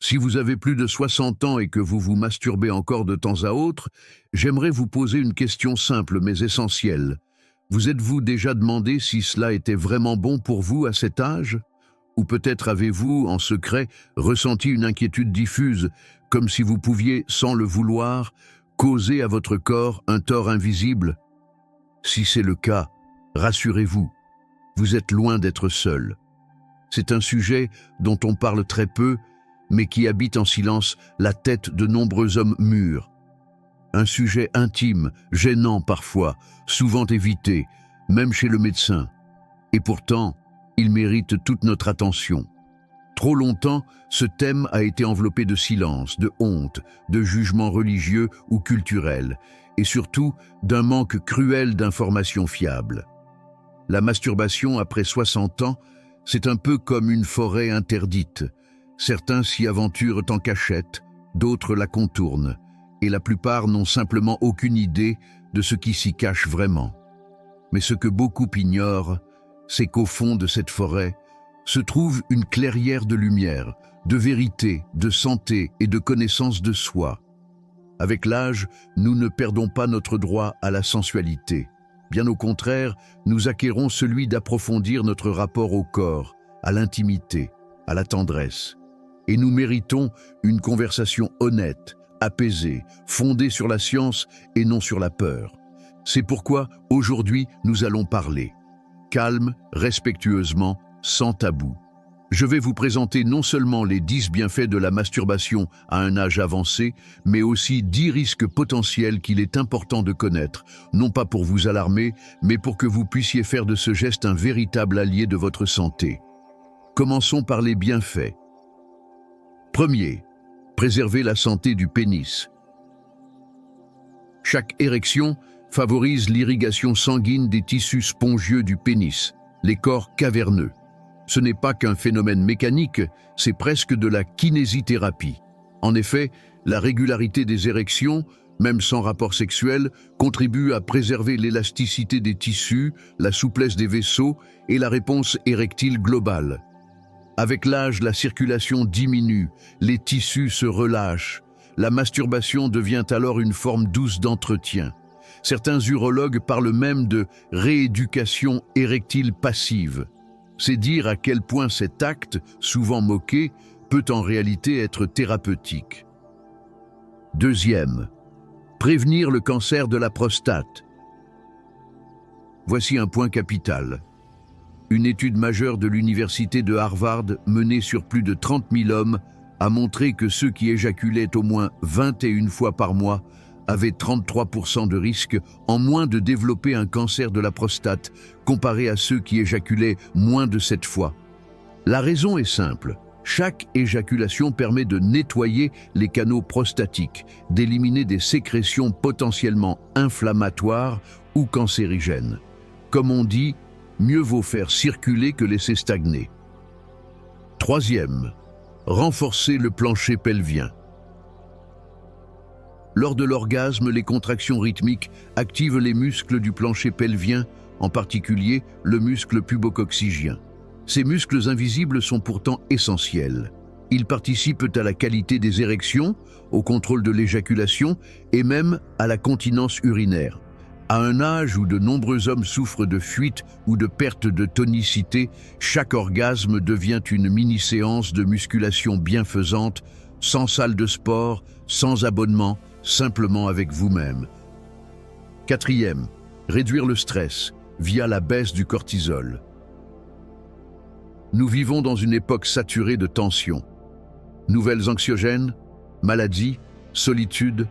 Si vous avez plus de 60 ans et que vous vous masturbez encore de temps à autre, j'aimerais vous poser une question simple mais essentielle. Vous êtes-vous déjà demandé si cela était vraiment bon pour vous à cet âge? Ou peut-être avez-vous, en secret, ressenti une inquiétude diffuse, comme si vous pouviez, sans le vouloir, causer à votre corps un tort invisible? Si c'est le cas, rassurez-vous, vous êtes loin d'être seul. C'est un sujet dont on parle très peu, mais qui habite en silence la tête de nombreux hommes mûrs. Un sujet intime, gênant parfois, souvent évité, même chez le médecin. Et pourtant, il mérite toute notre attention. Trop longtemps, ce thème a été enveloppé de silence, de honte, de jugements religieux ou culturels, et surtout d'un manque cruel d'informations fiables. La masturbation après 60 ans, c'est un peu comme une forêt interdite. Certains s'y aventurent en cachette, d'autres la contournent, et la plupart n'ont simplement aucune idée de ce qui s'y cache vraiment. Mais ce que beaucoup ignorent, c'est qu'au fond de cette forêt se trouve une clairière de lumière, de vérité, de santé et de connaissance de soi. Avec l'âge, nous ne perdons pas notre droit à la sensualité. Bien au contraire, nous acquérons celui d'approfondir notre rapport au corps, à l'intimité, à la tendresse. Et nous méritons une conversation honnête, apaisée, fondée sur la science et non sur la peur. C'est pourquoi, aujourd'hui, nous allons parler. Calme, respectueusement, sans tabou. Je vais vous présenter non seulement les 10 bienfaits de la masturbation à un âge avancé, mais aussi 10 risques potentiels qu'il est important de connaître, non pas pour vous alarmer, mais pour que vous puissiez faire de ce geste un véritable allié de votre santé. Commençons par les bienfaits. Premier, préserver la santé du pénis. Chaque érection favorise l'irrigation sanguine des tissus spongieux du pénis, les corps caverneux. Ce n'est pas qu'un phénomène mécanique, c'est presque de la kinésithérapie. En effet, la régularité des érections, même sans rapport sexuel, contribue à préserver l'élasticité des tissus, la souplesse des vaisseaux et la réponse érectile globale. Avec l'âge, la circulation diminue, les tissus se relâchent. La masturbation devient alors une forme douce d'entretien. Certains urologues parlent même de rééducation érectile passive. C'est dire à quel point cet acte, souvent moqué, peut en réalité être thérapeutique. Deuxième, prévenir le cancer de la prostate. Voici un point capital. Une étude majeure de l'université de Harvard, menée sur plus de 30 000 hommes, a montré que ceux qui éjaculaient au moins 21 fois par mois avaient 33% de risque en moins de développer un cancer de la prostate, comparé à ceux qui éjaculaient moins de 7 fois. La raison est simple. Chaque éjaculation permet de nettoyer les canaux prostatiques, d'éliminer des sécrétions potentiellement inflammatoires ou cancérigènes. Comme on dit, mieux vaut faire circuler que laisser stagner. Troisième, renforcer le plancher pelvien. Lors de l'orgasme, les contractions rythmiques activent les muscles du plancher pelvien, en particulier le muscle pubococcygien. Ces muscles invisibles sont pourtant essentiels. Ils participent à la qualité des érections, au contrôle de l'éjaculation et même à la continence urinaire. À un âge où de nombreux hommes souffrent de fuite ou de perte de tonicité, chaque orgasme devient une mini-séance de musculation bienfaisante, sans salle de sport, sans abonnement, simplement avec vous-même. Quatrième, réduire le stress via la baisse du cortisol. Nous vivons dans une époque saturée de tensions. Nouvelles anxiogènes, maladies, solitude.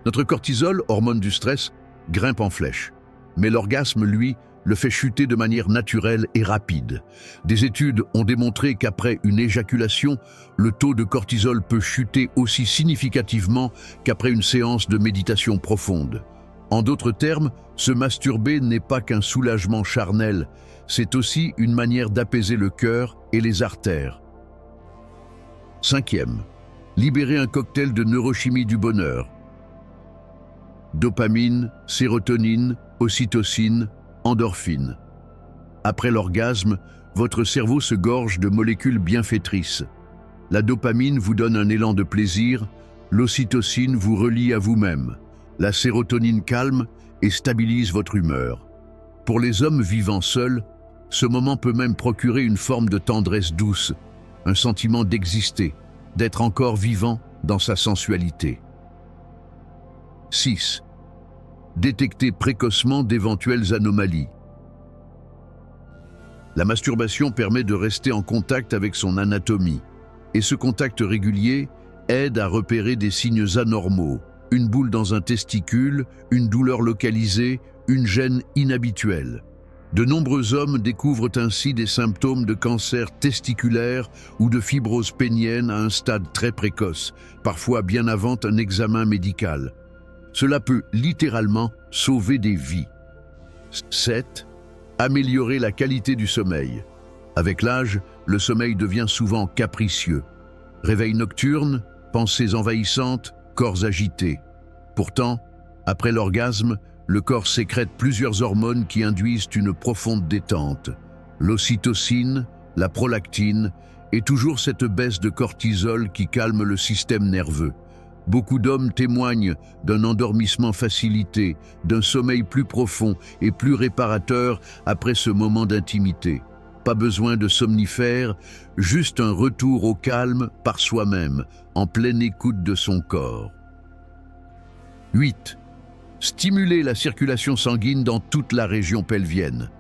Notre cortisol, hormone du stress, grimpe en flèche. Mais l'orgasme, lui, le fait chuter de manière naturelle et rapide. Des études ont démontré qu'après une éjaculation, le taux de cortisol peut chuter aussi significativement qu'après une séance de méditation profonde. En d'autres termes, se masturber n'est pas qu'un soulagement charnel, c'est aussi une manière d'apaiser le cœur et les artères. Cinquième, libérer un cocktail de neurochimie du bonheur. Dopamine, sérotonine, ocytocine, endorphine. Après l'orgasme, votre cerveau se gorge de molécules bienfaitrices. La dopamine vous donne un élan de plaisir, l'ocytocine vous relie à vous-même, la sérotonine calme et stabilise votre humeur. Pour les hommes vivant seuls, ce moment peut même procurer une forme de tendresse douce, un sentiment d'exister, d'être encore vivant dans sa sensualité. 6. Détecter précocement d'éventuelles anomalies. La masturbation permet de rester en contact avec son anatomie, et ce contact régulier aide à repérer des signes anormaux, une boule dans un testicule, une douleur localisée, une gêne inhabituelle. De nombreux hommes découvrent ainsi des symptômes de cancer testiculaire ou de fibrose pénienne à un stade très précoce, parfois bien avant un examen médical. Cela peut littéralement sauver des vies. 7. Améliorer la qualité du sommeil. Avec l'âge, le sommeil devient souvent capricieux. Réveil nocturne, pensées envahissantes, corps agités. Pourtant, après l'orgasme, le corps sécrète plusieurs hormones qui induisent une profonde détente. L'ocytocine, la prolactine et toujours cette baisse de cortisol qui calme le système nerveux. Beaucoup d'hommes témoignent d'un endormissement facilité, d'un sommeil plus profond et plus réparateur après ce moment d'intimité. Pas besoin de somnifères, juste un retour au calme par soi-même, en pleine écoute de son corps. 8. Stimuler la circulation sanguine dans toute la région pelvienne.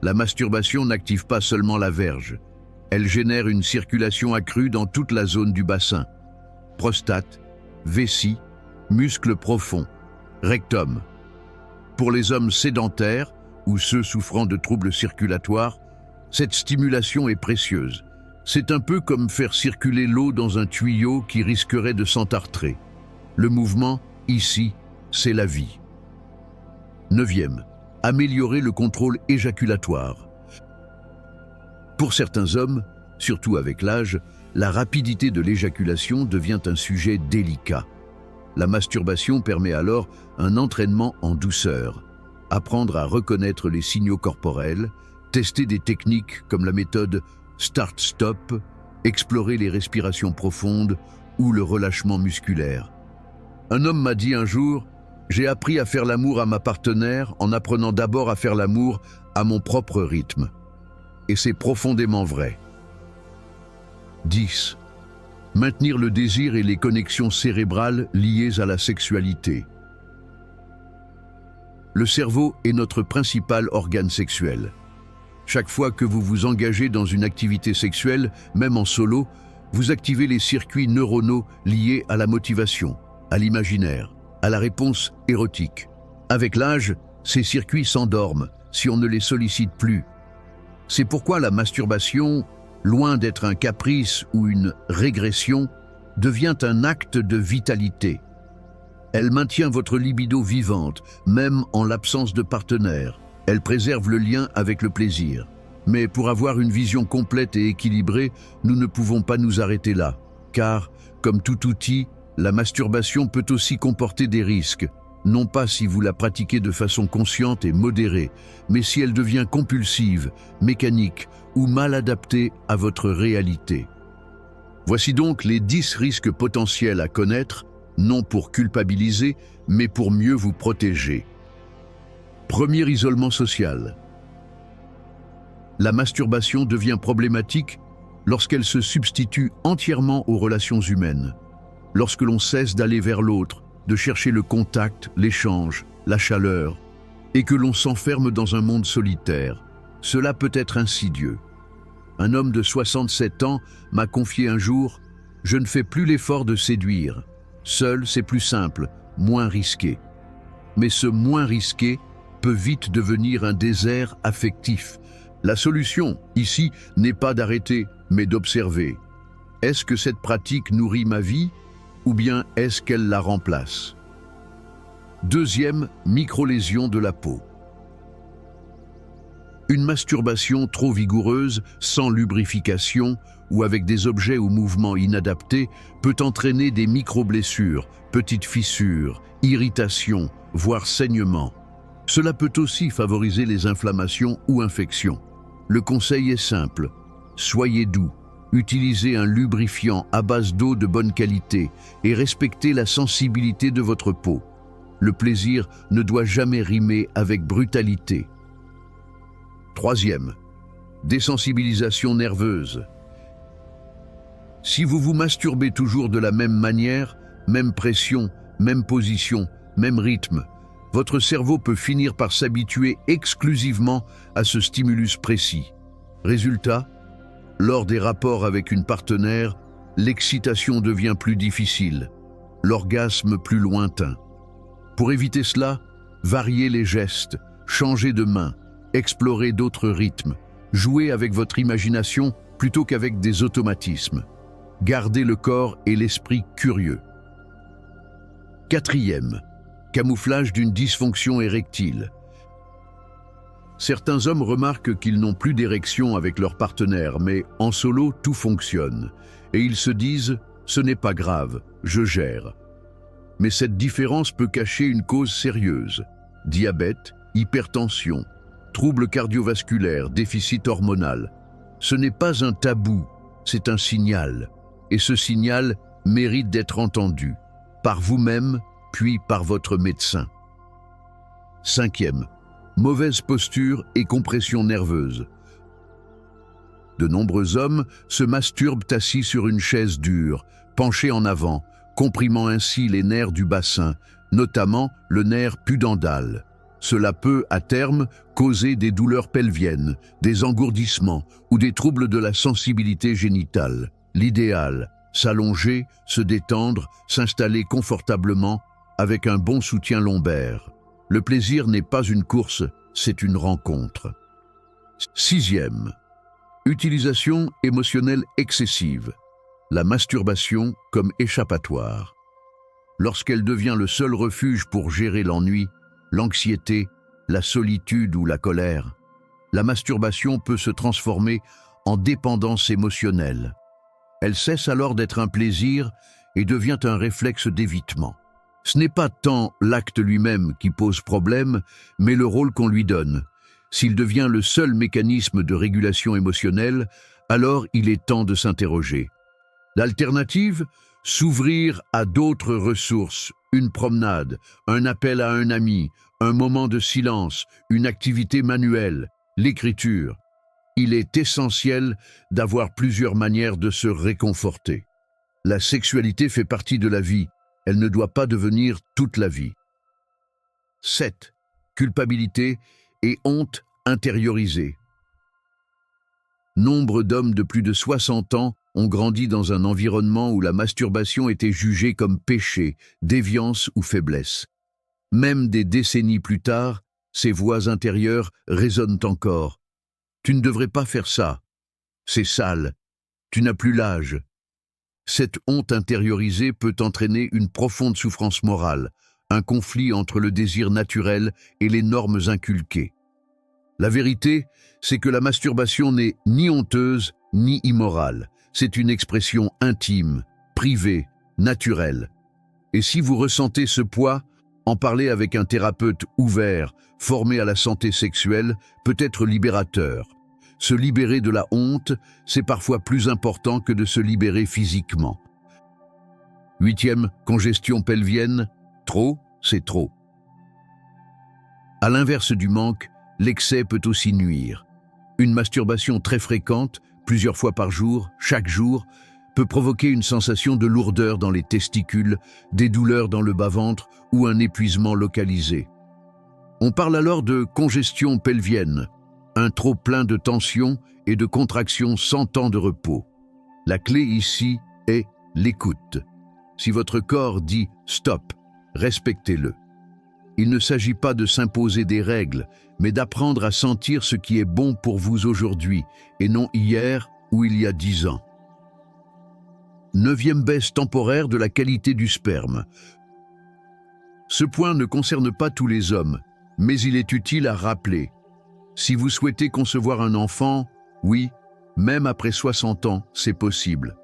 La masturbation n'active pas seulement la verge, elle génère une circulation accrue dans toute la zone du bassin. Prostate, vessie, muscles profonds, rectum. Pour les hommes sédentaires ou ceux souffrant de troubles circulatoires, cette stimulation est précieuse. C'est un peu comme faire circuler l'eau dans un tuyau qui risquerait de s'entartrer. Le mouvement, ici, c'est la vie. 9e. Améliorer le contrôle éjaculatoire. Pour certains hommes, surtout avec l'âge, la rapidité de l'éjaculation devient un sujet délicat. La masturbation permet alors un entraînement en douceur, apprendre à reconnaître les signaux corporels, tester des techniques comme la méthode Start-Stop, explorer les respirations profondes ou le relâchement musculaire. Un homme m'a dit un jour « J'ai appris à faire l'amour à ma partenaire en apprenant d'abord à faire l'amour à mon propre rythme. » Et c'est profondément vrai. 10. Maintenir le désir et les connexions cérébrales liées à la sexualité. Le cerveau est notre principal organe sexuel. Chaque fois que vous vous engagez dans une activité sexuelle, même en solo, vous activez les circuits neuronaux liés à la motivation, à l'imaginaire, à la réponse érotique. Avec l'âge, ces circuits s'endorment si on ne les sollicite plus. C'est pourquoi la masturbation, loin d'être un caprice ou une régression, devient un acte de vitalité. Elle maintient votre libido vivante, même en l'absence de partenaire. Elle préserve le lien avec le plaisir. Mais pour avoir une vision complète et équilibrée, nous ne pouvons pas nous arrêter là. Car, comme tout outil, la masturbation peut aussi comporter des risques. Non pas si vous la pratiquez de façon consciente et modérée, mais si elle devient compulsive, mécanique ou mal adaptée à votre réalité. Voici donc les 10 risques potentiels à connaître, non pour culpabiliser, mais pour mieux vous protéger. Premier isolement social. La masturbation devient problématique lorsqu'elle se substitue entièrement aux relations humaines, lorsque l'on cesse d'aller vers l'autre, de chercher le contact, l'échange, la chaleur, et que l'on s'enferme dans un monde solitaire. Cela peut être insidieux. Un homme de 67 ans m'a confié un jour « Je ne fais plus l'effort de séduire. Seul, c'est plus simple, moins risqué. » Mais ce moins risqué peut vite devenir un désert affectif. La solution, ici, n'est pas d'arrêter, mais d'observer. Est-ce que cette pratique nourrit ma vie ? Ou bien est-ce qu'elle la remplace? Deuxième, microlésion de la peau. Une masturbation trop vigoureuse, sans lubrification ou avec des objets ou mouvements inadaptés peut entraîner des micro-blessures, petites fissures, irritations, voire saignements. Cela peut aussi favoriser les inflammations ou infections. Le conseil est simple, soyez doux, Utilisez un lubrifiant à base d'eau de bonne qualité et respectez la sensibilité de votre peau. Le plaisir ne doit jamais rimer avec brutalité. Troisième, désensibilisation nerveuse. Si vous vous masturbez toujours de la même manière, même pression, même position, même rythme, votre cerveau peut finir par s'habituer exclusivement à ce stimulus précis. Résultat, lors des rapports avec une partenaire, l'excitation devient plus difficile, l'orgasme plus lointain. Pour éviter cela, variez les gestes, changez de main, explorez d'autres rythmes, jouez avec votre imagination plutôt qu'avec des automatismes. Gardez le corps et l'esprit curieux. Quatrième, camouflage d'une dysfonction érectile. Certains hommes remarquent qu'ils n'ont plus d'érection avec leur partenaire, mais en solo, tout fonctionne. Et ils se disent « ce n'est pas grave, je gère ». Mais cette différence peut cacher une cause sérieuse. Diabète, hypertension, troubles cardiovasculaires, déficit hormonal. Ce n'est pas un tabou, c'est un signal. Et ce signal mérite d'être entendu, par vous-même, puis par votre médecin. Cinquième, mauvaise posture et compression nerveuse. De nombreux hommes se masturbent assis sur une chaise dure, penchés en avant, comprimant ainsi les nerfs du bassin, notamment le nerf pudendal. Cela peut, à terme, causer des douleurs pelviennes, des engourdissements ou des troubles de la sensibilité génitale. L'idéal, s'allonger, se détendre, s'installer confortablement avec un bon soutien lombaire. Le plaisir n'est pas une course, c'est une rencontre. Sixième, utilisation émotionnelle excessive. La masturbation comme échappatoire. Lorsqu'elle devient le seul refuge pour gérer l'ennui, l'anxiété, la solitude ou la colère, la masturbation peut se transformer en dépendance émotionnelle. Elle cesse alors d'être un plaisir et devient un réflexe d'évitement. Ce n'est pas tant l'acte lui-même qui pose problème, mais le rôle qu'on lui donne. S'il devient le seul mécanisme de régulation émotionnelle, alors il est temps de s'interroger. L'alternative, s'ouvrir à d'autres ressources, une promenade, un appel à un ami, un moment de silence, une activité manuelle, l'écriture. Il est essentiel d'avoir plusieurs manières de se réconforter. La sexualité fait partie de la vie, elle ne doit pas devenir toute la vie. 7. Culpabilité et honte intériorisée. Nombre d'hommes de plus de 60 ans ont grandi dans un environnement où la masturbation était jugée comme péché, déviance ou faiblesse. Même des décennies plus tard, ces voix intérieures résonnent encore. Tu ne devrais pas faire ça. C'est sale. Tu n'as plus l'âge. Cette honte intériorisée peut entraîner une profonde souffrance morale, un conflit entre le désir naturel et les normes inculquées. La vérité, c'est que la masturbation n'est ni honteuse ni immorale. C'est une expression intime, privée, naturelle. Et si vous ressentez ce poids, en parler avec un thérapeute ouvert, formé à la santé sexuelle, peut être libérateur. Se libérer de la honte, c'est parfois plus important que de se libérer physiquement. 8e, congestion pelvienne, trop, c'est trop. À l'inverse du manque, l'excès peut aussi nuire. Une masturbation très fréquente, plusieurs fois par jour, chaque jour, peut provoquer une sensation de lourdeur dans les testicules, des douleurs dans le bas-ventre ou un épuisement localisé. On parle alors de congestion pelvienne, un trop-plein de tension et de contraction sans temps de repos. La clé ici est l'écoute. Si votre corps dit « stop », respectez-le. Il ne s'agit pas de s'imposer des règles, mais d'apprendre à sentir ce qui est bon pour vous aujourd'hui, et non hier ou il y a 10 ans. 9e baisse temporaire de la qualité du sperme. Ce point ne concerne pas tous les hommes, mais il est utile à rappeler. Si vous souhaitez concevoir un enfant, oui, même après 60 ans, c'est possible.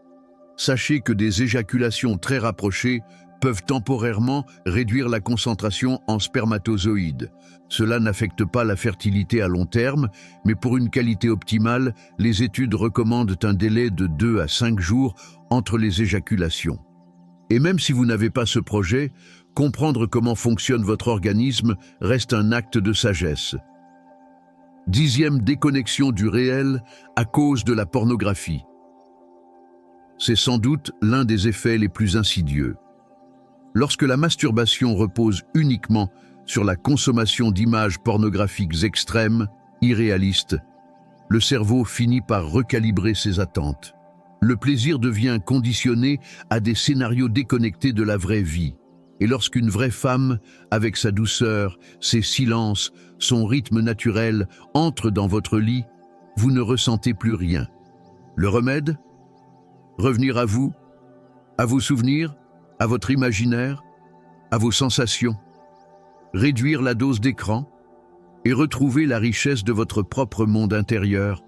Sachez que des éjaculations très rapprochées peuvent temporairement réduire la concentration en spermatozoïdes. Cela n'affecte pas la fertilité à long terme, mais pour une qualité optimale, les études recommandent un délai de 2 à 5 jours entre les éjaculations. Et même si vous n'avez pas ce projet, comprendre comment fonctionne votre organisme reste un acte de sagesse. 10e déconnexion du réel à cause de la pornographie. C'est sans doute l'un des effets les plus insidieux. Lorsque la masturbation repose uniquement sur la consommation d'images pornographiques extrêmes, irréalistes, le cerveau finit par recalibrer ses attentes. Le plaisir devient conditionné à des scénarios déconnectés de la vraie vie. Et lorsqu'une vraie femme, avec sa douceur, ses silences, son rythme naturel, entre dans votre lit, vous ne ressentez plus rien. Le remède ? Revenir à vous, à vos souvenirs, à votre imaginaire, à vos sensations. Réduire la dose d'écran et retrouver la richesse de votre propre monde intérieur.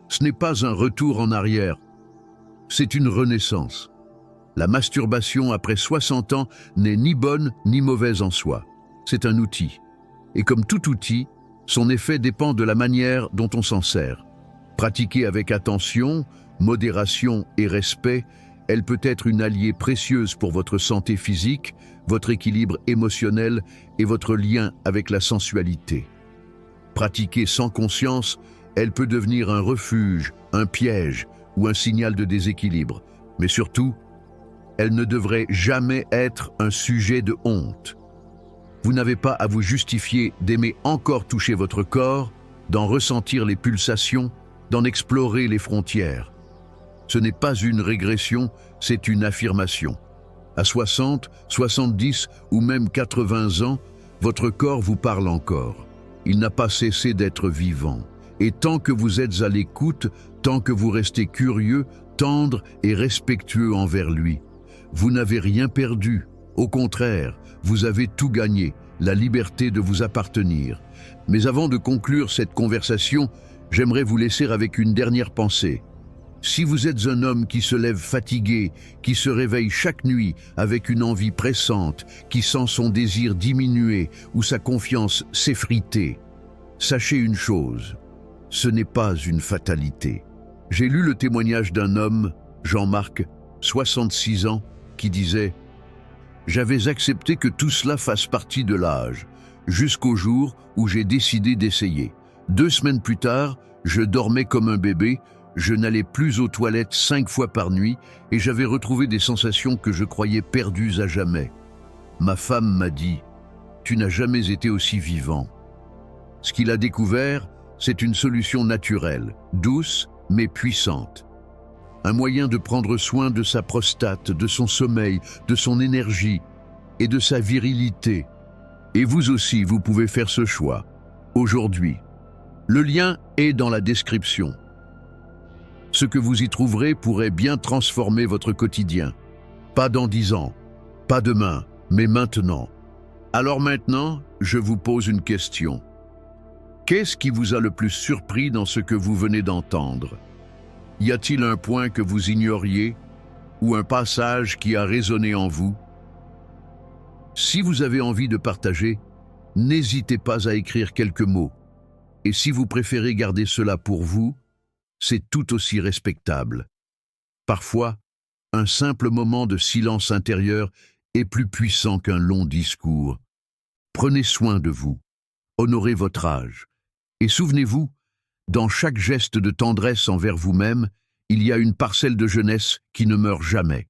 Ce n'est pas un retour en arrière, c'est une renaissance. La masturbation après 60 ans n'est ni bonne ni mauvaise en soi. C'est un outil. Et comme tout outil, son effet dépend de la manière dont on s'en sert. Pratiquée avec attention, modération et respect, elle peut être une alliée précieuse pour votre santé physique, votre équilibre émotionnel et votre lien avec la sensualité. Pratiquée sans conscience, elle peut devenir un refuge, un piège ou un signal de déséquilibre. Mais surtout, elle ne devrait jamais être un sujet de honte. Vous n'avez pas à vous justifier d'aimer encore toucher votre corps, d'en ressentir les pulsations, d'en explorer les frontières. Ce n'est pas une régression, c'est une affirmation. À 60, 70 ou même 80 ans, votre corps vous parle encore. Il n'a pas cessé d'être vivant. Et tant que vous êtes à l'écoute, tant que vous restez curieux, tendre et respectueux envers lui, vous n'avez rien perdu. Au contraire, vous avez tout gagné, la liberté de vous appartenir. Mais avant de conclure cette conversation, j'aimerais vous laisser avec une dernière pensée. Si vous êtes un homme qui se lève fatigué, qui se réveille chaque nuit avec une envie pressante, qui sent son désir diminuer ou sa confiance s'effriter, sachez une chose, ce n'est pas une fatalité. J'ai lu le témoignage d'un homme, Jean-Marc, 66 ans, qui disait « J'avais accepté que tout cela fasse partie de l'âge, jusqu'au jour où j'ai décidé d'essayer. 2 semaines plus tard, je dormais comme un bébé, je n'allais plus aux toilettes 5 fois par nuit et j'avais retrouvé des sensations que je croyais perdues à jamais. Ma femme m'a dit « Tu n'as jamais été aussi vivant ». Ce qu'il a découvert, c'est une solution naturelle, douce mais puissante. Un moyen de prendre soin de sa prostate, de son sommeil, de son énergie et de sa virilité. Et vous aussi, vous pouvez faire ce choix, aujourd'hui. Le lien est dans la description. Ce que vous y trouverez pourrait bien transformer votre quotidien. Pas dans 10 ans, pas demain, mais maintenant. Alors maintenant, je vous pose une question. Qu'est-ce qui vous a le plus surpris dans ce que vous venez d'entendre? Y a-t-il un point que vous ignoriez ou un passage qui a résonné en vous? Si vous avez envie de partager, n'hésitez pas à écrire quelques mots. Et si vous préférez garder cela pour vous, c'est tout aussi respectable. Parfois, un simple moment de silence intérieur est plus puissant qu'un long discours. Prenez soin de vous, honorez votre âge. Et souvenez-vous, dans chaque geste de tendresse envers vous-même, il y a une parcelle de jeunesse qui ne meurt jamais.